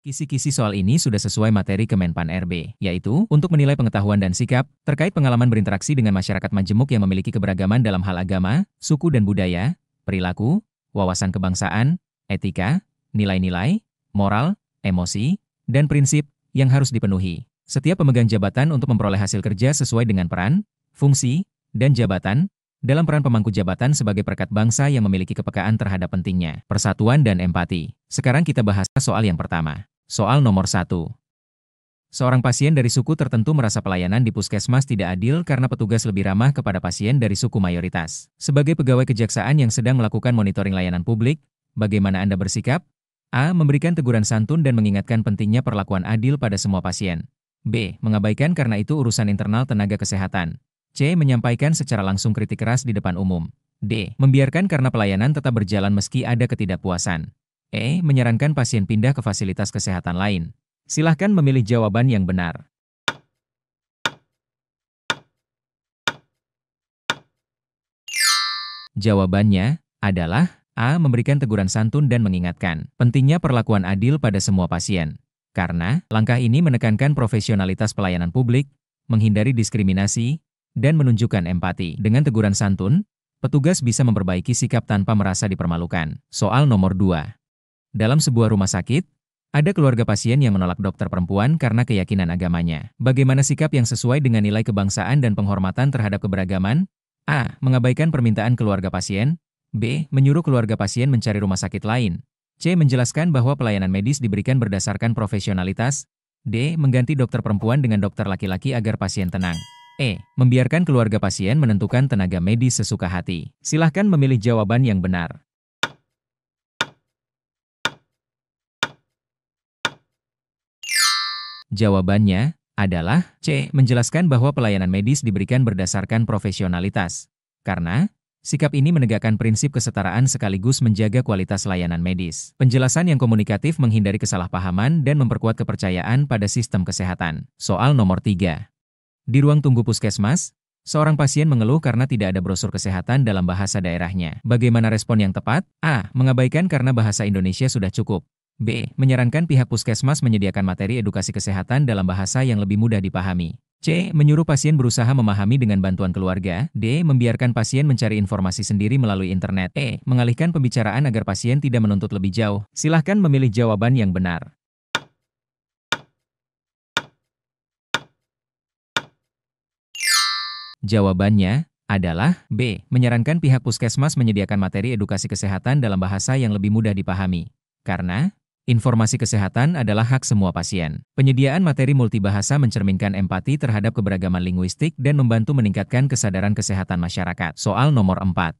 Kisi-kisi soal ini sudah sesuai materi Kemenpan RB, yaitu untuk menilai pengetahuan dan sikap terkait pengalaman berinteraksi dengan masyarakat majemuk yang memiliki keberagaman dalam hal agama, suku dan budaya, perilaku, wawasan kebangsaan, etika, nilai-nilai, moral, emosi, dan prinsip yang harus dipenuhi. Setiap pemegang jabatan untuk memperoleh hasil kerja sesuai dengan peran, fungsi, dan jabatan, dalam peran pemangku jabatan sebagai perekat bangsa yang memiliki kepekaan terhadap pentingnya persatuan dan empati. Sekarang kita bahas soal yang pertama. Soal nomor 1. Seorang pasien dari suku tertentu merasa pelayanan di puskesmas tidak adil karena petugas lebih ramah kepada pasien dari suku mayoritas. Sebagai pegawai kejaksaan yang sedang melakukan monitoring layanan publik, bagaimana Anda bersikap? A. Memberikan teguran santun dan mengingatkan pentingnya perlakuan adil pada semua pasien. B. Mengabaikan karena itu urusan internal tenaga kesehatan. C. Menyampaikan secara langsung kritik keras di depan umum. D. Membiarkan karena pelayanan tetap berjalan meski ada ketidakpuasan. E. Menyarankan pasien pindah ke fasilitas kesehatan lain. Silahkan memilih jawaban yang benar. Jawabannya adalah A. Memberikan teguran santun dan mengingatkan pentingnya perlakuan adil pada semua pasien. Karena langkah ini menekankan profesionalitas pelayanan publik, menghindari diskriminasi, dan menunjukkan empati. Dengan teguran santun, petugas bisa memperbaiki sikap tanpa merasa dipermalukan. Soal nomor 2. Dalam sebuah rumah sakit, ada keluarga pasien yang menolak dokter perempuan karena keyakinan agamanya. Bagaimana sikap yang sesuai dengan nilai kebangsaan dan penghormatan terhadap keberagaman? A. Mengabaikan permintaan keluarga pasien. B. Menyuruh keluarga pasien mencari rumah sakit lain. C. Menjelaskan bahwa pelayanan medis diberikan berdasarkan profesionalitas. D. Mengganti dokter perempuan dengan dokter laki-laki agar pasien tenang. E. Membiarkan keluarga pasien menentukan tenaga medis sesuka hati. Silahkan memilih jawaban yang benar. Jawabannya adalah C. Menjelaskan bahwa pelayanan medis diberikan berdasarkan profesionalitas. Karena sikap ini menegakkan prinsip kesetaraan sekaligus menjaga kualitas layanan medis. Penjelasan yang komunikatif menghindari kesalahpahaman dan memperkuat kepercayaan pada sistem kesehatan. Soal nomor 3. Di ruang tunggu puskesmas, seorang pasien mengeluh karena tidak ada brosur kesehatan dalam bahasa daerahnya. Bagaimana respon yang tepat? A. Mengabaikan karena bahasa Indonesia sudah cukup. B. Menyarankan pihak puskesmas menyediakan materi edukasi kesehatan dalam bahasa yang lebih mudah dipahami. C. Menyuruh pasien berusaha memahami dengan bantuan keluarga. D. Membiarkan pasien mencari informasi sendiri melalui internet. E. Mengalihkan pembicaraan agar pasien tidak menuntut lebih jauh. Silahkan memilih jawaban yang benar. Jawabannya adalah B. Menyarankan pihak puskesmas menyediakan materi edukasi kesehatan dalam bahasa yang lebih mudah dipahami. Karena informasi kesehatan adalah hak semua pasien. Penyediaan materi multibahasa mencerminkan empati terhadap keberagaman linguistik dan membantu meningkatkan kesadaran kesehatan masyarakat. Soal nomor 4.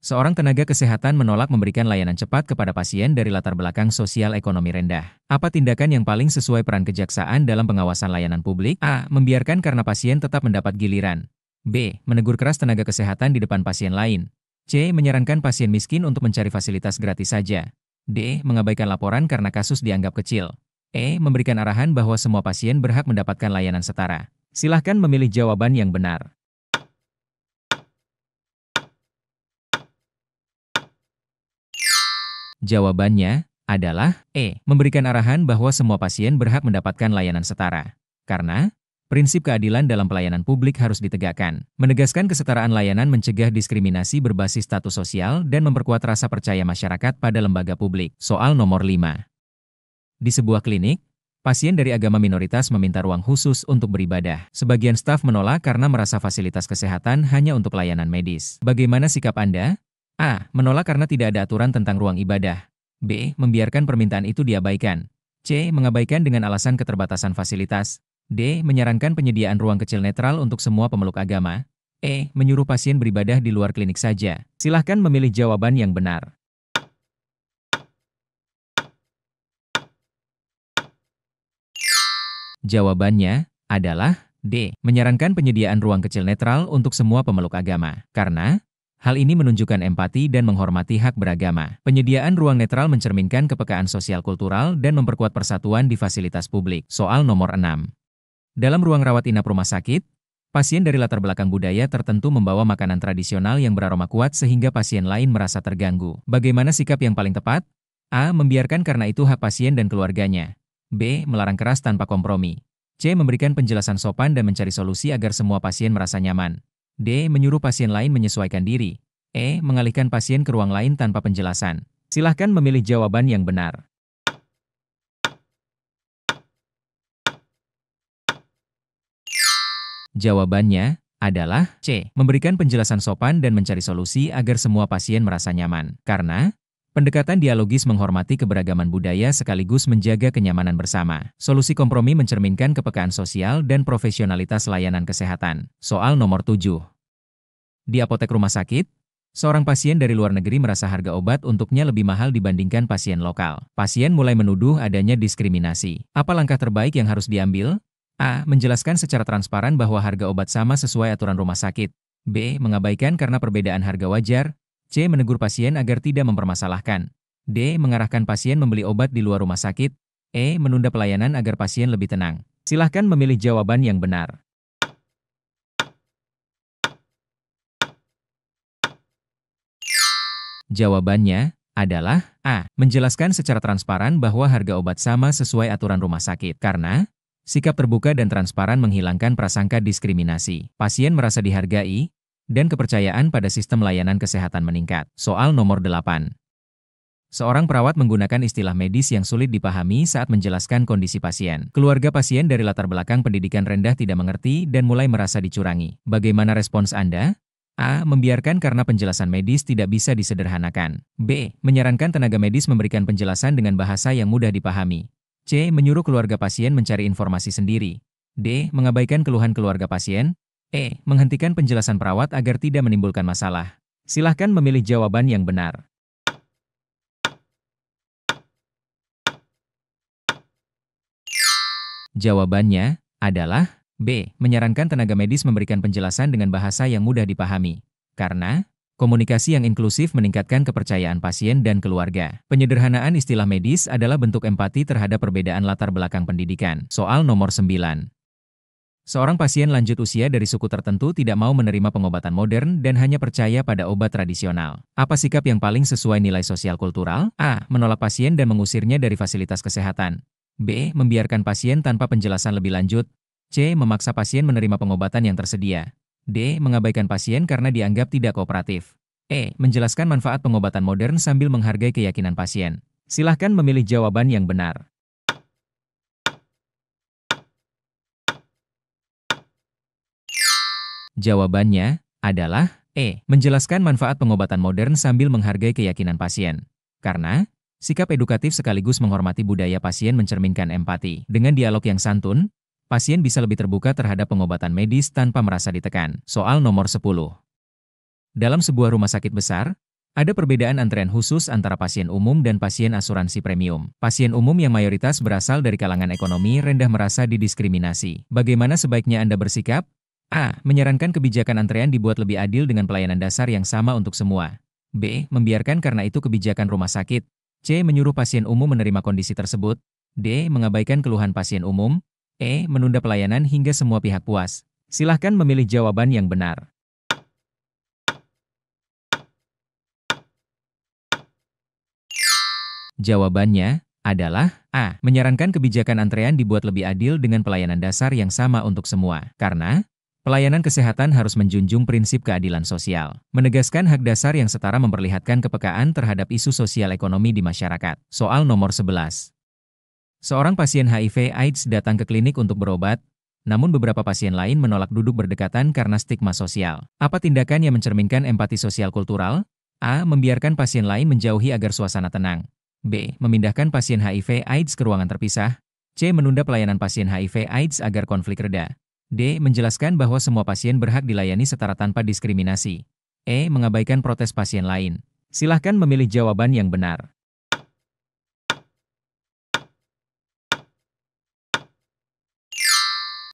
Seorang tenaga kesehatan menolak memberikan layanan cepat kepada pasien dari latar belakang sosial ekonomi rendah. Apa tindakan yang paling sesuai peran kejaksaan dalam pengawasan layanan publik? A. Membiarkan karena pasien tetap mendapat giliran. B. Menegur keras tenaga kesehatan di depan pasien lain. C. Menyarankan pasien miskin untuk mencari fasilitas gratis saja. D. Mengabaikan laporan karena kasus dianggap kecil. E. Memberikan arahan bahwa semua pasien berhak mendapatkan layanan setara. Silahkan memilih jawaban yang benar. Jawabannya adalah E. Memberikan arahan bahwa semua pasien berhak mendapatkan layanan setara. Karena prinsip keadilan dalam pelayanan publik harus ditegakkan. Menegaskan kesetaraan layanan mencegah diskriminasi berbasis status sosial dan memperkuat rasa percaya masyarakat pada lembaga publik. Soal nomor 5. Di sebuah klinik, pasien dari agama minoritas meminta ruang khusus untuk beribadah. Sebagian staf menolak karena merasa fasilitas kesehatan hanya untuk layanan medis. Bagaimana sikap Anda? A. Menolak karena tidak ada aturan tentang ruang ibadah. B. Membiarkan permintaan itu diabaikan. C. Mengabaikan dengan alasan keterbatasan fasilitas. D. Menyarankan penyediaan ruang kecil netral untuk semua pemeluk agama. E. Menyuruh pasien beribadah di luar klinik saja. Silahkan memilih jawaban yang benar. Jawabannya adalah D. Menyarankan penyediaan ruang kecil netral untuk semua pemeluk agama. Karena hal ini menunjukkan empati dan menghormati hak beragama. Penyediaan ruang netral mencerminkan kepekaan sosial kultural dan memperkuat persatuan di fasilitas publik. Soal nomor 6. Dalam ruang rawat inap rumah sakit, pasien dari latar belakang budaya tertentu membawa makanan tradisional yang beraroma kuat sehingga pasien lain merasa terganggu. Bagaimana sikap yang paling tepat? A. Membiarkan karena itu hak pasien dan keluarganya. B. Melarang keras tanpa kompromi. C. Memberikan penjelasan sopan dan mencari solusi agar semua pasien merasa nyaman. D. Menyuruh pasien lain menyesuaikan diri. E. Mengalihkan pasien ke ruang lain tanpa penjelasan. Silahkan memilih jawaban yang benar. Jawabannya adalah C. Memberikan penjelasan sopan dan mencari solusi agar semua pasien merasa nyaman. Karena pendekatan dialogis menghormati keberagaman budaya sekaligus menjaga kenyamanan bersama. Solusi kompromi mencerminkan kepekaan sosial dan profesionalitas layanan kesehatan. Soal nomor 7. Di apotek rumah sakit, seorang pasien dari luar negeri merasa harga obat untuknya lebih mahal dibandingkan pasien lokal. Pasien mulai menuduh adanya diskriminasi. Apa langkah terbaik yang harus diambil? A. Menjelaskan secara transparan bahwa harga obat sama sesuai aturan rumah sakit. B. Mengabaikan karena perbedaan harga wajar. C. Menegur pasien agar tidak mempermasalahkan. D. Mengarahkan pasien membeli obat di luar rumah sakit. E. Menunda pelayanan agar pasien lebih tenang. Silahkan memilih jawaban yang benar. Jawabannya adalah A. Menjelaskan secara transparan bahwa harga obat sama sesuai aturan rumah sakit. Karena sikap terbuka dan transparan menghilangkan prasangka diskriminasi. Pasien merasa dihargai, dan kepercayaan pada sistem layanan kesehatan meningkat. Soal nomor 8. Seorang perawat menggunakan istilah medis yang sulit dipahami saat menjelaskan kondisi pasien. Keluarga pasien dari latar belakang pendidikan rendah tidak mengerti dan mulai merasa dicurangi. Bagaimana respons Anda? A. Membiarkan karena penjelasan medis tidak bisa disederhanakan. B. Menyarankan tenaga medis memberikan penjelasan dengan bahasa yang mudah dipahami. C. Menyuruh keluarga pasien mencari informasi sendiri. D. Mengabaikan keluhan keluarga pasien. E. Menghentikan penjelasan perawat agar tidak menimbulkan masalah. Silahkan memilih jawaban yang benar. Jawabannya adalah B. Menyarankan tenaga medis memberikan penjelasan dengan bahasa yang mudah dipahami. Karena komunikasi yang inklusif meningkatkan kepercayaan pasien dan keluarga. Penyederhanaan istilah medis adalah bentuk empati terhadap perbedaan latar belakang pendidikan. Soal nomor 9. Seorang pasien lanjut usia dari suku tertentu tidak mau menerima pengobatan modern dan hanya percaya pada obat tradisional. Apa sikap yang paling sesuai nilai sosial kultural? A. Menolak pasien dan mengusirnya dari fasilitas kesehatan. B. Membiarkan pasien tanpa penjelasan lebih lanjut. C. Memaksa pasien menerima pengobatan yang tersedia. D. Mengabaikan pasien karena dianggap tidak kooperatif. E. Menjelaskan manfaat pengobatan modern sambil menghargai keyakinan pasien. Silahkan memilih jawaban yang benar. Jawabannya adalah E. Menjelaskan manfaat pengobatan modern sambil menghargai keyakinan pasien. Karena sikap edukatif sekaligus menghormati budaya pasien mencerminkan empati. Dengan dialog yang santun, pasien bisa lebih terbuka terhadap pengobatan medis tanpa merasa ditekan. Soal nomor 10. Dalam sebuah rumah sakit besar, ada perbedaan antrean khusus antara pasien umum dan pasien asuransi premium. Pasien umum yang mayoritas berasal dari kalangan ekonomi rendah merasa didiskriminasi. Bagaimana sebaiknya Anda bersikap? A. Menyarankan kebijakan antrean dibuat lebih adil dengan pelayanan dasar yang sama untuk semua. B. Membiarkan karena itu kebijakan rumah sakit. C. Menyuruh pasien umum menerima kondisi tersebut. D. Mengabaikan keluhan pasien umum. E. Menunda pelayanan hingga semua pihak puas. Silahkan memilih jawaban yang benar. Jawabannya adalah A. Menyarankan kebijakan antrean dibuat lebih adil dengan pelayanan dasar yang sama untuk semua. Karena pelayanan kesehatan harus menjunjung prinsip keadilan sosial. Menegaskan hak dasar yang setara memperlihatkan kepekaan terhadap isu sosial ekonomi di masyarakat. Soal nomor 11. Seorang pasien HIV/AIDS datang ke klinik untuk berobat, namun beberapa pasien lain menolak duduk berdekatan karena stigma sosial. Apa tindakan yang mencerminkan empati sosial kultural? A. Membiarkan pasien lain menjauhi agar suasana tenang. B. Memindahkan pasien HIV/AIDS ke ruangan terpisah. C. Menunda pelayanan pasien HIV/AIDS agar konflik reda. D. Menjelaskan bahwa semua pasien berhak dilayani setara tanpa diskriminasi. E. Mengabaikan protes pasien lain. Silahkan memilih jawaban yang benar.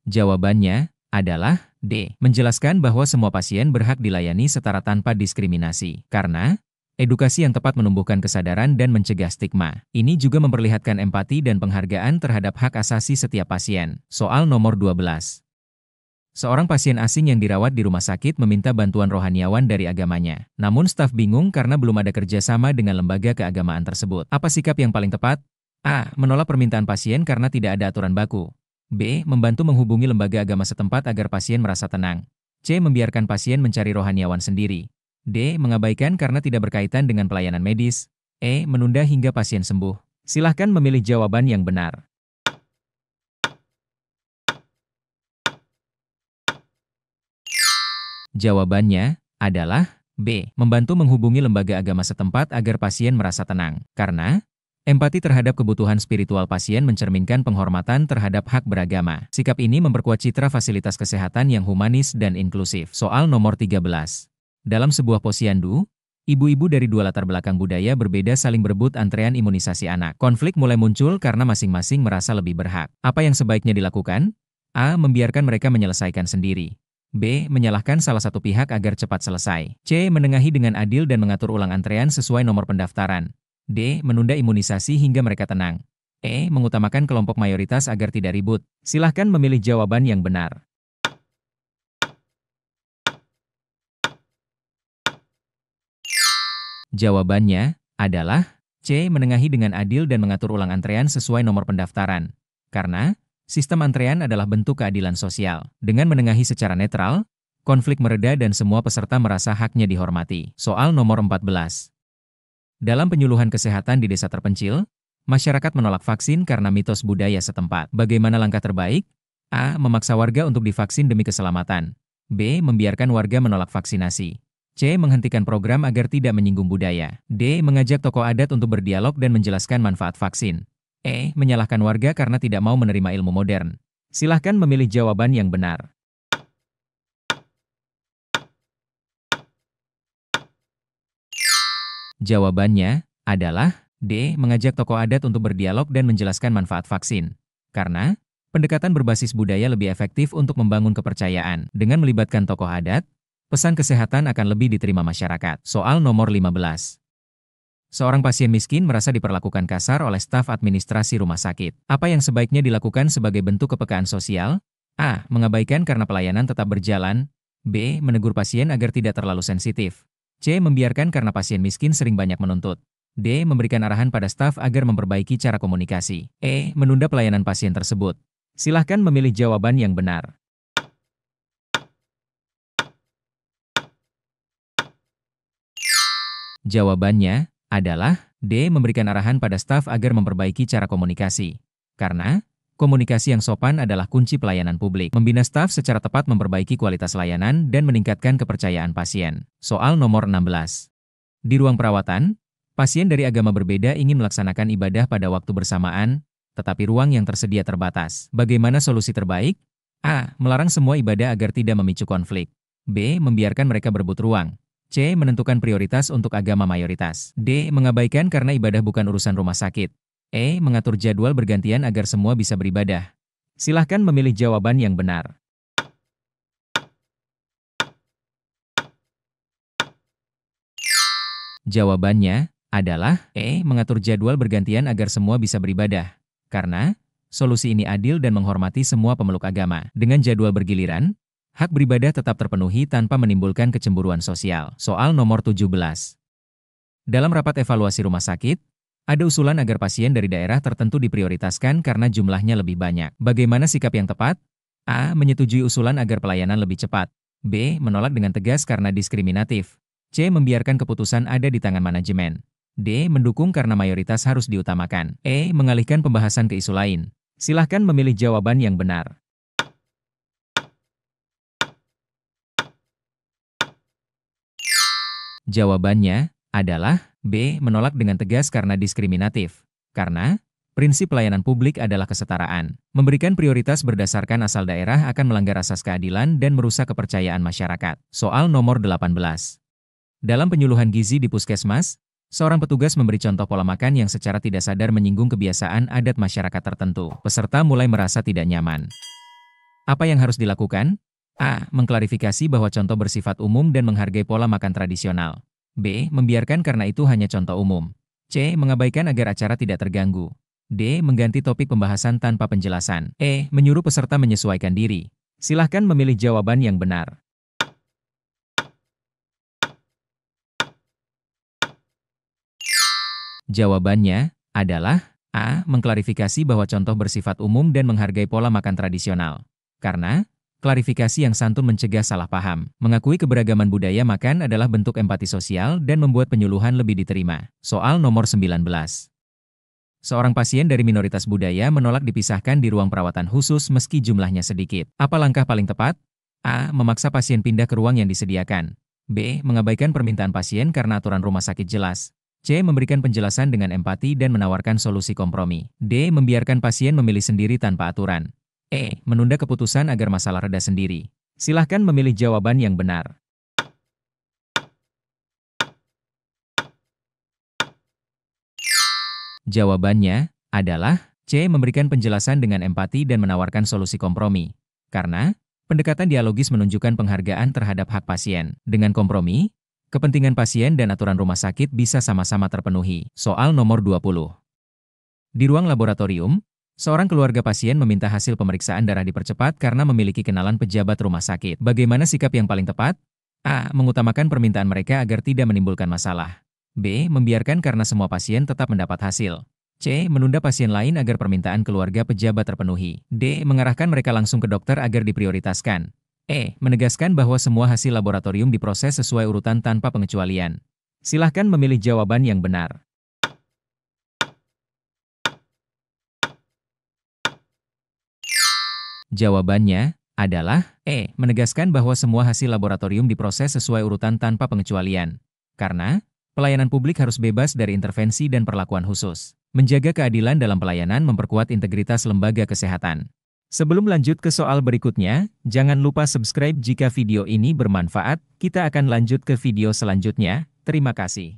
Jawabannya adalah D. Menjelaskan bahwa semua pasien berhak dilayani setara tanpa diskriminasi. Karena edukasi yang tepat menumbuhkan kesadaran dan mencegah stigma. Ini juga memperlihatkan empati dan penghargaan terhadap hak asasi setiap pasien. Soal nomor 12. Seorang pasien asing yang dirawat di rumah sakit meminta bantuan rohaniawan dari agamanya. Namun staf bingung karena belum ada kerjasama dengan lembaga keagamaan tersebut. Apa sikap yang paling tepat? A. Menolak permintaan pasien karena tidak ada aturan baku. B. Membantu menghubungi lembaga agama setempat agar pasien merasa tenang. C. Membiarkan pasien mencari rohaniawan sendiri. D. Mengabaikan karena tidak berkaitan dengan pelayanan medis. E. Menunda hingga pasien sembuh. Silahkan memilih jawaban yang benar. Jawabannya adalah B. Membantu menghubungi lembaga agama setempat agar pasien merasa tenang. Karena empati terhadap kebutuhan spiritual pasien mencerminkan penghormatan terhadap hak beragama. Sikap ini memperkuat citra fasilitas kesehatan yang humanis dan inklusif. Soal nomor 13. Dalam sebuah posyandu, ibu-ibu dari dua latar belakang budaya berbeda saling berebut antrean imunisasi anak. Konflik mulai muncul karena masing-masing merasa lebih berhak. Apa yang sebaiknya dilakukan? A. Membiarkan mereka menyelesaikan sendiri. B. Menyalahkan salah satu pihak agar cepat selesai. C. Menengahi dengan adil dan mengatur ulang antrean sesuai nomor pendaftaran. D. Menunda imunisasi hingga mereka tenang. E. Mengutamakan kelompok mayoritas agar tidak ribut. Silahkan memilih jawaban yang benar. Jawabannya adalah C. Menengahi dengan adil dan mengatur ulang antrean sesuai nomor pendaftaran. Karena sistem antrean adalah bentuk keadilan sosial. Dengan menengahi secara netral, konflik mereda dan semua peserta merasa haknya dihormati. Soal nomor 14. Dalam penyuluhan kesehatan di desa terpencil, masyarakat menolak vaksin karena mitos budaya setempat. Bagaimana langkah terbaik? A. Memaksa warga untuk divaksin demi keselamatan. B. Membiarkan warga menolak vaksinasi. C. Menghentikan program agar tidak menyinggung budaya. D. Mengajak tokoh adat untuk berdialog dan menjelaskan manfaat vaksin. E. Menyalahkan warga karena tidak mau menerima ilmu modern. Silahkan memilih jawaban yang benar. Jawabannya adalah D. Mengajak tokoh adat untuk berdialog dan menjelaskan manfaat vaksin. Karena pendekatan berbasis budaya lebih efektif untuk membangun kepercayaan. Dengan melibatkan tokoh adat, pesan kesehatan akan lebih diterima masyarakat. Soal nomor 15. Seorang pasien miskin merasa diperlakukan kasar oleh staf administrasi rumah sakit. Apa yang sebaiknya dilakukan sebagai bentuk kepekaan sosial? A. Mengabaikan karena pelayanan tetap berjalan. B. Menegur pasien agar tidak terlalu sensitif. C. Membiarkan karena pasien miskin sering banyak menuntut. D. Memberikan arahan pada staf agar memperbaiki cara komunikasi. E. Menunda pelayanan pasien tersebut. Silahkan memilih jawaban yang benar. Jawabannya adalah D. Memberikan arahan pada staf agar memperbaiki cara komunikasi. Karena komunikasi yang sopan adalah kunci pelayanan publik. Membina staf secara tepat memperbaiki kualitas layanan dan meningkatkan kepercayaan pasien. Soal nomor 16. Di ruang perawatan, pasien dari agama berbeda ingin melaksanakan ibadah pada waktu bersamaan, tetapi ruang yang tersedia terbatas. Bagaimana solusi terbaik? A. Melarang semua ibadah agar tidak memicu konflik. B. Membiarkan mereka berebut ruang. C. Menentukan prioritas untuk agama mayoritas. D. Mengabaikan karena ibadah bukan urusan rumah sakit. E. Mengatur jadwal bergantian agar semua bisa beribadah. Silahkan memilih jawaban yang benar. Jawabannya adalah E. Mengatur jadwal bergantian agar semua bisa beribadah. Karena solusi ini adil dan menghormati semua pemeluk agama. Dengan jadwal bergiliran, hak beribadah tetap terpenuhi tanpa menimbulkan kecemburuan sosial. Soal nomor 17. Dalam rapat evaluasi rumah sakit, ada usulan agar pasien dari daerah tertentu diprioritaskan karena jumlahnya lebih banyak. Bagaimana sikap yang tepat? A. Menyetujui usulan agar pelayanan lebih cepat. B. Menolak dengan tegas karena diskriminatif. C. Membiarkan keputusan ada di tangan manajemen. D. Mendukung karena mayoritas harus diutamakan. E. Mengalihkan pembahasan ke isu lain. Silahkan memilih jawaban yang benar. Jawabannya adalah B. Menolak dengan tegas karena diskriminatif. Karena prinsip pelayanan publik adalah kesetaraan. Memberikan prioritas berdasarkan asal daerah akan melanggar asas keadilan dan merusak kepercayaan masyarakat. Soal nomor 18. Dalam penyuluhan gizi di puskesmas, seorang petugas memberi contoh pola makan yang secara tidak sadar menyinggung kebiasaan adat masyarakat tertentu. Peserta mulai merasa tidak nyaman. Apa yang harus dilakukan? A. Mengklarifikasi bahwa contoh bersifat umum dan menghargai pola makan tradisional. B. Membiarkan karena itu hanya contoh umum. C. Mengabaikan agar acara tidak terganggu. D. Mengganti topik pembahasan tanpa penjelasan. E. Menyuruh peserta menyesuaikan diri. Silahkan memilih jawaban yang benar. Jawabannya adalah A. Mengklarifikasi bahwa contoh bersifat umum dan menghargai pola makan tradisional. Karena, klarifikasi yang santun mencegah salah paham. Mengakui keberagaman budaya makan adalah bentuk empati sosial dan membuat penyuluhan lebih diterima. Soal nomor 19. Seorang pasien dari minoritas budaya menolak dipisahkan di ruang perawatan khusus meski jumlahnya sedikit. Apa langkah paling tepat? A. Memaksa pasien pindah ke ruang yang disediakan. B. Mengabaikan permintaan pasien karena aturan rumah sakit jelas. C. Memberikan penjelasan dengan empati dan menawarkan solusi kompromi. D. Membiarkan pasien memilih sendiri tanpa aturan. E. Menunda keputusan agar masalah reda sendiri. Silahkan memilih jawaban yang benar. Jawabannya adalah C. Memberikan penjelasan dengan empati dan menawarkan solusi kompromi. Karena, pendekatan dialogis menunjukkan penghargaan terhadap hak pasien. Dengan kompromi, kepentingan pasien dan aturan rumah sakit bisa sama-sama terpenuhi. Soal nomor 20. Di ruang laboratorium, seorang keluarga pasien meminta hasil pemeriksaan darah dipercepat karena memiliki kenalan pejabat rumah sakit. Bagaimana sikap yang paling tepat? A. Mengutamakan permintaan mereka agar tidak menimbulkan masalah. B. Membiarkan karena semua pasien tetap mendapat hasil. C. Menunda pasien lain agar permintaan keluarga pejabat terpenuhi. D. Mengarahkan mereka langsung ke dokter agar diprioritaskan. E. Menegaskan bahwa semua hasil laboratorium diproses sesuai urutan tanpa pengecualian. Silahkan memilih jawaban yang benar. Jawabannya adalah E. Menegaskan bahwa semua hasil laboratorium diproses sesuai urutan tanpa pengecualian. Karena, pelayanan publik harus bebas dari intervensi dan perlakuan khusus. Menjaga keadilan dalam pelayanan memperkuat integritas lembaga kesehatan. Sebelum lanjut ke soal berikutnya, jangan lupa subscribe jika video ini bermanfaat. Kita akan lanjut ke video selanjutnya. Terima kasih.